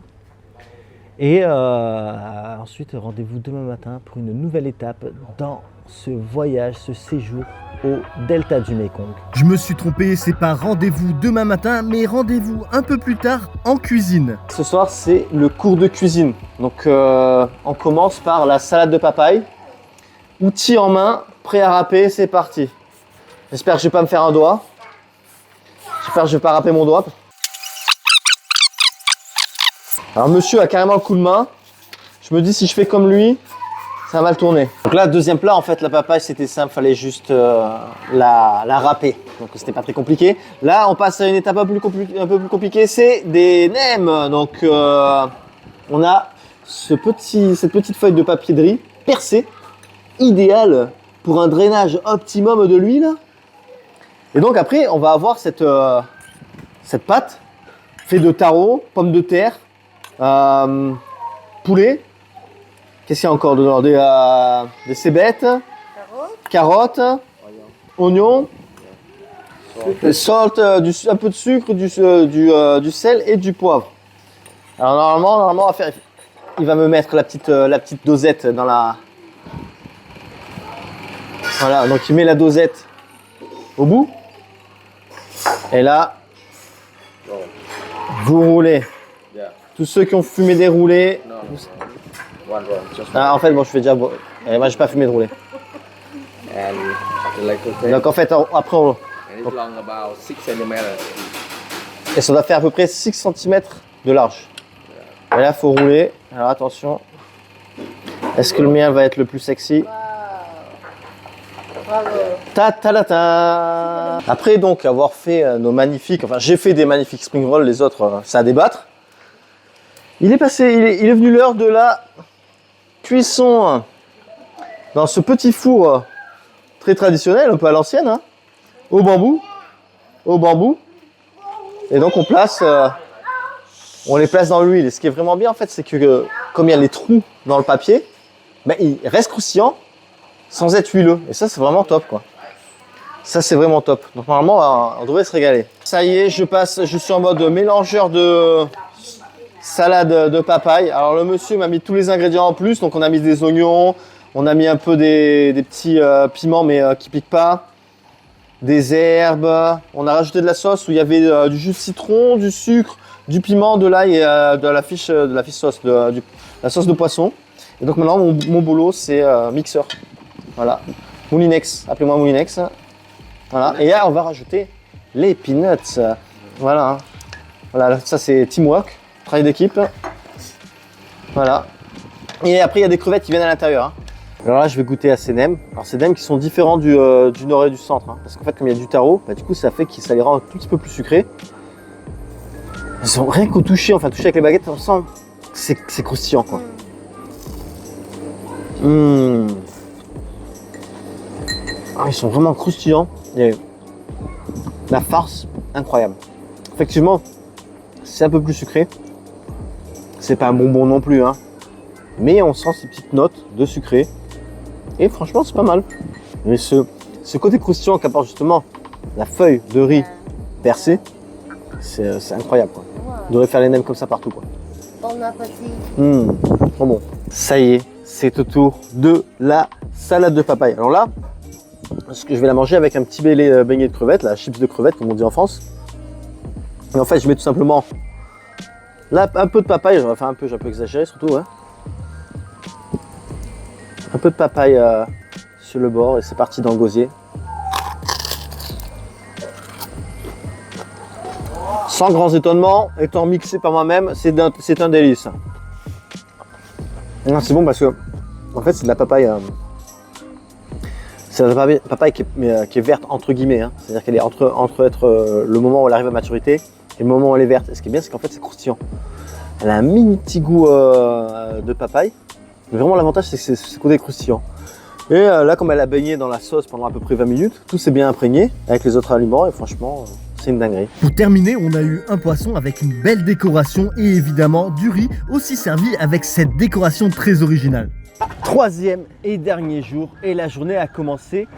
Et ensuite, rendez-vous demain matin pour une nouvelle étape dans ce voyage, ce séjour au delta du Mékong. Je me suis trompé, c'est pas rendez-vous demain matin, mais rendez-vous un peu plus tard en cuisine. Ce soir, c'est le cours de cuisine. Donc, on commence par la salade de papaye. Outil en main, prêt à râper, c'est parti. J'espère que je vais pas me faire un doigt. J'espère que je vais pas râper mon doigt. Alors monsieur a carrément le coup de main. Je me dis si je fais comme lui, ça va mal tourner. Donc là, deuxième plat, en fait, la papaye, c'était simple, fallait juste la râper. Donc c'était pas très compliqué. Là, on passe à une étape un peu plus compliquée, c'est des nems. Donc on a cette petite feuille de papier de riz percée, idéale pour un drainage optimum de l'huile. Et donc après, on va avoir cette pâte faite de taro, pommes de terre, poulet. Qu'est-ce qu'il y a encore dedans? Des cébettes, carottes, oignons, salt, un peu de sucre, du sel et du poivre. Alors normalement, on va faire, il va me mettre la petite dosette dans la. Voilà, donc il met la dosette au bout. Et là, vous roulez. Tous ceux qui ont fumé des roulés. Ah, en fait, bon, je fais déjà. Et moi, j'ai pas fumé de roulé. Donc, en fait, après, on. Et ça doit faire à peu près 6 cm de large. Et là, il faut rouler. Alors, attention. Est-ce que le mien va être le plus sexy? Ta-ta-la-ta. Après, donc, avoir fait nos magnifiques. Enfin, j'ai fait des magnifiques spring rolls, les autres, c'est à débattre. Il est venu l'heure de la cuisson dans ce petit four très traditionnel, un peu à l'ancienne, hein, au bambou. Et donc on les place dans l'huile. Et ce qui est vraiment bien en fait, c'est que comme il y a les trous dans le papier, ben, il reste croustillant sans être huileux. Et ça, c'est vraiment top, quoi. Ça, c'est vraiment top. Donc normalement, on devrait se régaler. Ça y est, je suis en mode mélangeur de salade de papaye. Alors le monsieur m'a mis tous les ingrédients en plus. Donc on a mis des oignons, on a mis un peu des petits piments mais qui piquent pas, des herbes. On a rajouté de la sauce où il y avait du jus de citron, du sucre, du piment, de l'ail et de la fiche sauce, la sauce de poisson. Et donc maintenant mon boulot c'est mixeur. Voilà, moulinex, appelez-moi moulinex. Voilà. Et là on va rajouter les peanuts. Voilà, voilà, ça c'est teamwork. Travail d'équipe. Voilà. Et après, il y a des crevettes qui viennent à l'intérieur. Hein. Alors là, je vais goûter à ces nems. Alors, ces nems qui sont différents du nord et du centre. Hein. Parce qu'en fait, comme il y a du taro, bah, du coup, ça fait que ça les rend un tout petit peu plus sucrés. Ils sont rien qu'au toucher, enfin, toucher avec les baguettes, on sent que c'est croustillant, quoi. Ah, ils sont vraiment croustillants. Et la farce, incroyable. Effectivement, c'est un peu plus sucré. C'est pas un bonbon non plus, hein. Mais on sent ces petites notes de sucré. Et franchement, c'est pas mal. Mais ce côté croustillant qu'apporte justement la feuille de riz percée, c'est incroyable, quoi. On devrait faire les nems comme ça partout, quoi. Bon appétit. Trop bon. Ça y est, c'est au tour de la salade de papaye. Alors là, je vais la manger avec un petit beignet de crevettes, la chips de crevettes comme on dit en France. Et en fait, je mets tout simplement là un peu de papaye, enfin un peu, j'ai un peu exagéré surtout, ouais. Un peu de papaye sur le bord et c'est parti dans le gosier. Sans grands étonnements, étant mixé par moi-même, c'est un délice. C'est bon parce que en fait c'est de la papaye. C'est de la papaye qui est verte entre guillemets. Hein. C'est-à-dire qu'elle est entre être le moment où elle arrive à maturité et le moment où elle est verte. Et ce qui est bien, c'est qu'en fait c'est croustillant. Elle a un mini petit goût de papaye. Mais vraiment l'avantage c'est que c'est ce côté croustillant. Et là comme elle a baigné dans la sauce pendant à peu près 20 minutes, tout s'est bien imprégné avec les autres aliments et franchement c'est une dinguerie. Pour terminer, on a eu un poisson avec une belle décoration et évidemment du riz aussi servi avec cette décoration très originale. Troisième et dernier jour et la journée a commencé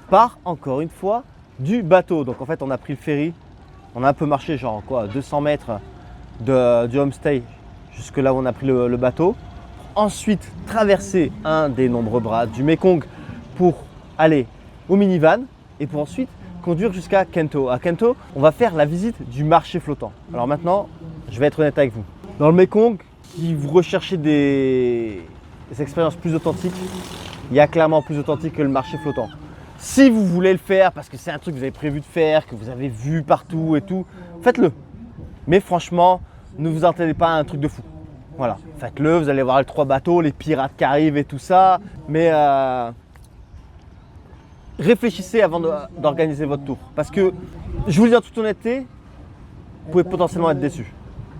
par encore une fois du bateau. Donc en fait on a pris le ferry, on a un peu marché genre quoi 200 mètres du homestay jusque là où on a pris le bateau. Ensuite traverser un des nombreux bras du Mekong pour aller au minivan et pour ensuite conduire jusqu'à Kento. À Kento, on va faire la visite du marché flottant. Alors maintenant, je vais être honnête avec vous. Dans le Mekong, si vous recherchez des expériences plus authentiques, il y a clairement plus authentique que le marché flottant. Si vous voulez le faire parce que c'est un truc que vous avez prévu de faire, que vous avez vu partout et tout, faites-le. Mais franchement, ne vous attendez pas à un truc de fou. Voilà, faites-le, vous allez voir les 3 bateaux, les pirates qui arrivent et tout ça. Mais réfléchissez avant d'organiser votre tour. Parce que, je vous le dis en toute honnêteté, vous pouvez potentiellement être déçu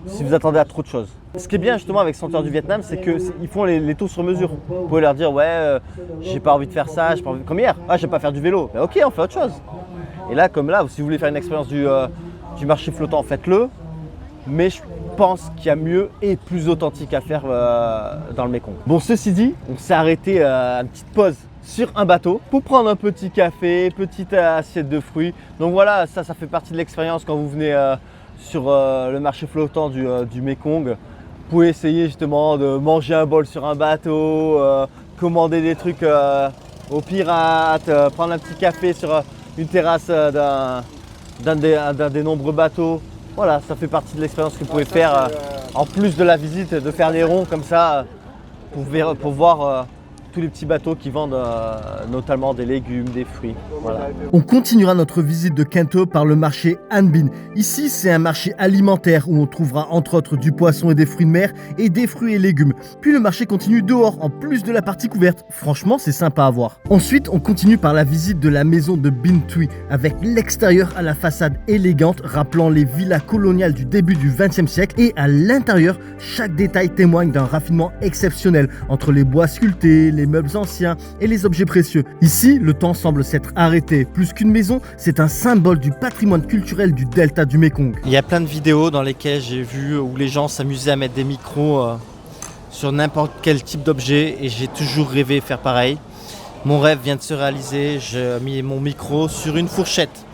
si vous attendez à trop de choses. Ce qui est bien justement avec Senteurs du Vietnam, c'est qu'ils font les tours sur mesure. Vous pouvez leur dire, ouais, j'ai pas envie de faire ça, j'ai pas envie... comme hier, ah, je vais pas faire du vélo. Mais ok, on fait autre chose. Et là, comme là, si vous voulez faire une expérience du marché flottant, faites-le. Mais je pense qu'il y a mieux et plus authentique à faire dans le Mekong. Bon, ceci dit, on s'est arrêté à une petite pause sur un bateau pour prendre un petit café, petite assiette de fruits. Donc voilà, ça fait partie de l'expérience quand vous venez sur le marché flottant du Mekong. Vous pouvez essayer justement de manger un bol sur un bateau, commander des trucs aux pirates, prendre un petit café sur une terrasse d'un des nombreux bateaux. Voilà, ça fait partie de l'expérience que vous pouvez faire en plus de la visite, de faire des ronds comme ça pour voir tous les petits bateaux qui vendent notamment des légumes, des fruits. Voilà. On continuera notre visite de Kento par le marché Han Bin. Ici, c'est un marché alimentaire où on trouvera entre autres du poisson et des fruits de mer et des fruits et légumes. Puis le marché continue dehors en plus de la partie couverte. Franchement, c'est sympa à voir. Ensuite, on continue par la visite de la maison de Binh Thuy avec l'extérieur à la façade élégante rappelant les villas coloniales du début du XXe siècle et à l'intérieur, chaque détail témoigne d'un raffinement exceptionnel entre les bois sculptés, les meubles anciens et les objets précieux. Ici, le temps semble s'être arrêté. Plus qu'une maison, c'est un symbole du patrimoine culturel du delta du Mekong. Il y a plein de vidéos dans lesquelles j'ai vu où les gens s'amusaient à mettre des micros sur n'importe quel type d'objet et j'ai toujours rêvé faire pareil. Mon rêve vient de se réaliser, j'ai mis mon micro sur une fourchette.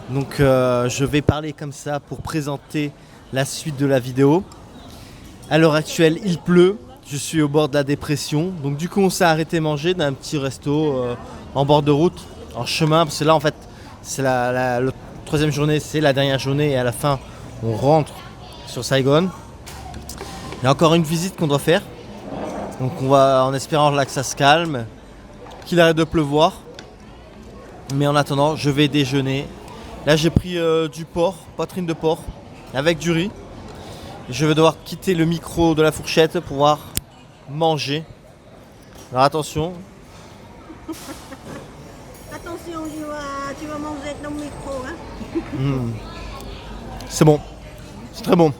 Donc je vais parler comme ça pour présenter la suite de la vidéo. À l'heure actuelle, il pleut. Je suis au bord de la dépression, donc du coup on s'est arrêté manger dans un petit resto en bord de route, en chemin, parce que là en fait c'est la troisième journée, c'est la dernière journée et à la fin on rentre sur Saigon. Il y a encore une visite qu'on doit faire, donc on va en espérant là que ça se calme, qu'il arrête de pleuvoir, mais en attendant je vais déjeuner. Là j'ai pris du porc, poitrine de porc, avec du riz. Je vais devoir quitter le micro de la fourchette pour pouvoir manger. Alors attention. Attention, tu vas manger dans le micro. Hein? C'est bon. C'est très bon.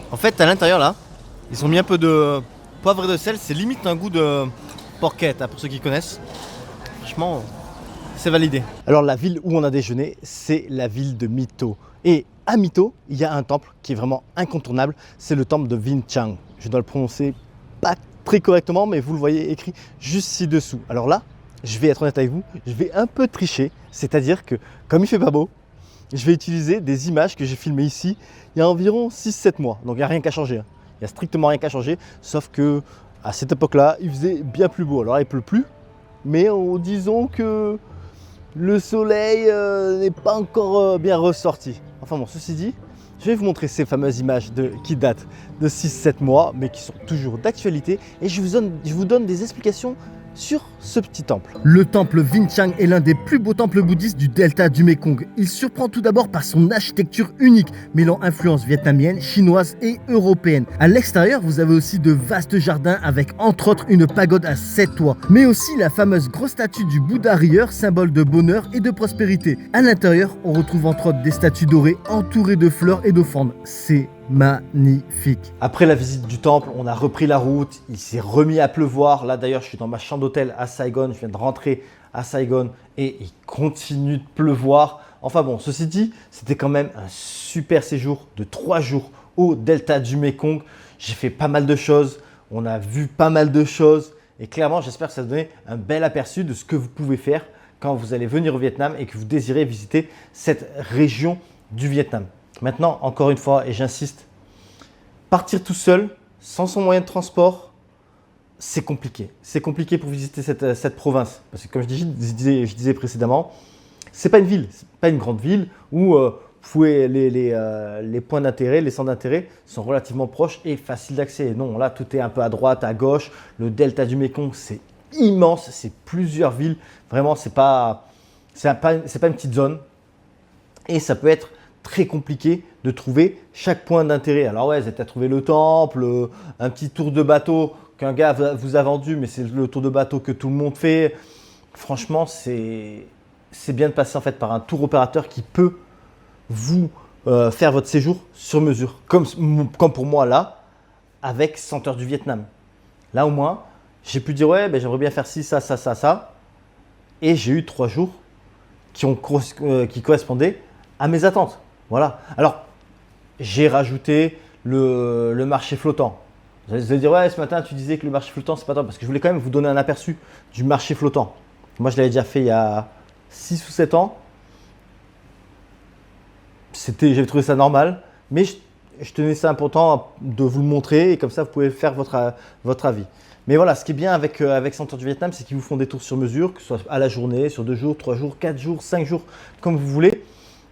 En fait, à l'intérieur là, ils ont mis un peu de poivre et de sel. C'est limite un goût de porquette, hein, pour ceux qui connaissent. Franchement, c'est validé. Alors la ville où on a déjeuné, c'est la ville de Mito. Et à Mito, il y a un temple qui est vraiment incontournable. C'est le temple de Vientiane. Je dois le prononcer pas très correctement, mais vous le voyez écrit juste ci-dessous. Alors là, je vais être honnête avec vous, je vais un peu tricher, c'est-à-dire que comme il fait pas beau, je vais utiliser des images que j'ai filmées ici il y a environ 6-7 mois. Donc il n'y a rien qu'à changer. Il n'y a strictement rien qu'à changer, sauf que à cette époque-là, il faisait bien plus beau. Alors là, il ne pleut plus, mais disons que le soleil n'est pas encore bien ressorti. Enfin bon, ceci dit, je vais vous montrer ces fameuses images qui datent de 6-7 mois, mais qui sont toujours d'actualité. Et je vous donne des explications sur ce petit temple. Le temple Vientiane est l'un des plus beaux temples bouddhistes du delta du Mekong. Il surprend tout d'abord par son architecture unique, mêlant influences vietnamiennes, chinoises et européennes. À l'extérieur, vous avez aussi de vastes jardins avec entre autres une pagode à 7 toits, mais aussi la fameuse grosse statue du Bouddha rieur, symbole de bonheur et de prospérité. À l'intérieur, on retrouve entre autres des statues dorées entourées de fleurs et d'offrandes. C'est magnifique. Après la visite du temple, on a repris la route, il s'est remis à pleuvoir. Là d'ailleurs, je suis dans ma chambre d'hôtel à Saigon, je viens de rentrer à Saigon et il continue de pleuvoir. Enfin bon, ceci dit, c'était quand même un super séjour de 3 jours au delta du Mekong. J'ai fait pas mal de choses, on a vu pas mal de choses et clairement, j'espère que ça a donné un bel aperçu de ce que vous pouvez faire quand vous allez venir au Vietnam et que vous désirez visiter cette région du Vietnam. Maintenant, encore une fois, et j'insiste, partir tout seul, sans son moyen de transport, c'est compliqué. C'est compliqué pour visiter cette province. Parce que comme je disais précédemment, ce n'est pas une ville, ce n'est pas une grande ville où les points d'intérêt, les centres d'intérêt sont relativement proches et faciles d'accès. Non, là, tout est un peu à droite, à gauche. Le delta du Mekong, c'est immense, c'est plusieurs villes. Vraiment, c'est pas une petite zone. Et ça peut être très compliqué de trouver chaque point d'intérêt. Alors ouais, vous avez trouvé le temple, un petit tour de bateau qu'un gars vous a vendu, mais c'est le tour de bateau que tout le monde fait. Franchement, c'est bien de passer en fait par un tour opérateur qui peut vous faire votre séjour sur mesure, comme pour moi là, avec 100 heures du Vietnam. Là au moins, j'ai pu dire ouais, j'aimerais bien faire ci, ça, ça, ça, ça, et j'ai eu 3 jours qui correspondaient à mes attentes. Voilà. Alors, j'ai rajouté le marché flottant. Vous allez dire, ouais, ce matin, tu disais que le marché flottant, c'est pas top. Parce que je voulais quand même vous donner un aperçu du marché flottant. Moi, je l'avais déjà fait il y a 6 ou 7 ans. J'avais trouvé ça normal. Mais je tenais ça important de vous le montrer. Et comme ça, vous pouvez faire votre avis. Mais voilà, ce qui est bien avec Centre du Vietnam, c'est qu'ils vous font des tours sur mesure, que ce soit à la journée, sur 2 jours, 3 jours, 4 jours, 5 jours, comme vous voulez.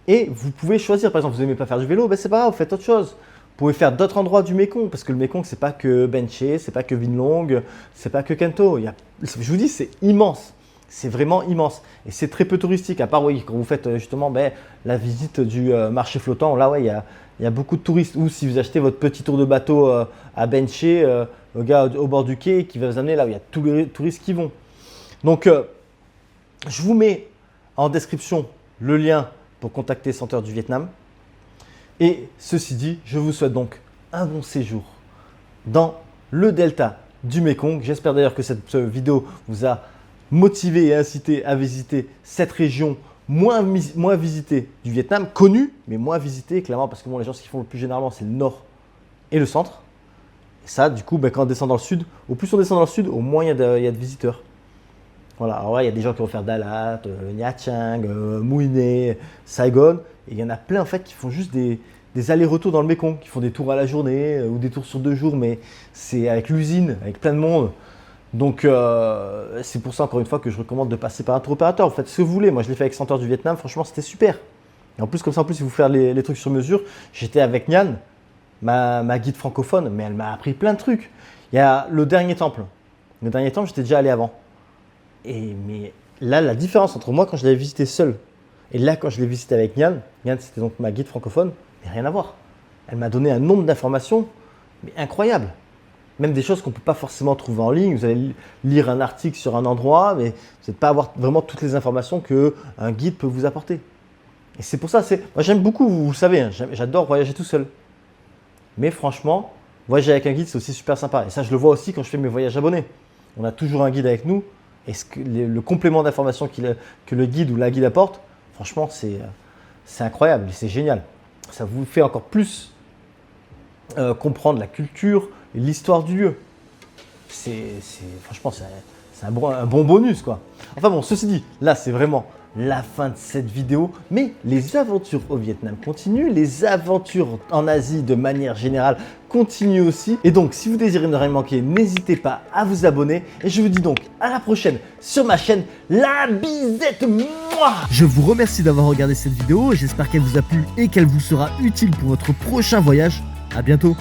Et vous pouvez choisir, par exemple, vous n'aimez pas faire du vélo, c'est pas grave, vous faites autre chose. Vous pouvez faire d'autres endroits du Mekong, parce que le Mekong, c'est pas que Ben Che, c'est pas que Vinh Long, c'est pas que Can Tho. Je vous dis, c'est immense, c'est vraiment immense. Et c'est très peu touristique, à part oui, quand vous faites justement la visite du marché flottant, là, ouais, il y a beaucoup de touristes. Ou si vous achetez votre petit tour de bateau à Ben Che, le gars au bord du quai qui va vous amener là où il y a tous les touristes qui vont. Donc, je vous mets en description le lien pour contacter Centre du Vietnam. Et ceci dit, je vous souhaite donc un bon séjour dans le delta du Mekong. J'espère d'ailleurs que cette vidéo vous a motivé et incité à visiter cette région moins visitée du Vietnam, connue, mais moins visitée, clairement, parce que bon, les gens, ce qu'ils font le plus généralement, c'est le nord et le centre. Et ça, du coup, quand on descend dans le sud, au plus on descend dans le sud, au moins il y a de visiteurs. Voilà, alors là, il y a des gens qui vont faire Dalat, Nha Trang, Mui Ne, Saigon. Et il y en a plein en fait qui font juste des allers-retours dans le Mekong, qui font des tours à la journée ou des tours sur 2 jours, mais c'est avec l'usine, avec plein de monde. Donc c'est pour ça encore une fois que je recommande de passer par un tour opérateur. Vous faites ce que vous voulez. Moi je l'ai fait avec Centre du Vietnam, franchement c'était super. Et en plus comme ça, si vous faites les trucs sur mesure, j'étais avec Nhan, ma guide francophone, mais elle m'a appris plein de trucs. Il y a le dernier temple. Le dernier temple, j'étais déjà allé avant. Mais là, la différence entre moi quand je l'avais visité seul et là quand je l'ai visité avec Nhan c'était donc ma guide francophone, mais rien à voir. Elle m'a donné un nombre d'informations mais incroyable. Même des choses qu'on ne peut pas forcément trouver en ligne. Vous allez lire un article sur un endroit, mais vous n'allez pas avoir vraiment toutes les informations qu'un guide peut vous apporter. Et c'est pour ça, moi j'aime beaucoup, vous le savez, hein, j'adore voyager tout seul. Mais franchement, voyager avec un guide, c'est aussi super sympa. Et ça, je le vois aussi quand je fais mes voyages abonnés. On a toujours un guide avec nous. Et le complément d'information que le guide ou la guide apporte, franchement, c'est incroyable, c'est génial. Ça vous fait encore plus comprendre la culture et l'histoire du lieu. franchement, c'est un bon bonus, quoi. Enfin bon, ceci dit, là, c'est vraiment la fin de cette vidéo, mais les aventures au Vietnam continuent, les aventures en Asie de manière générale continuent aussi. Et donc, si vous désirez ne rien manquer, n'hésitez pas à vous abonner. Et je vous dis donc à la prochaine sur ma chaîne, La Bisette. Moi. Je vous remercie d'avoir regardé cette vidéo, j'espère qu'elle vous a plu et qu'elle vous sera utile pour votre prochain voyage. À bientôt.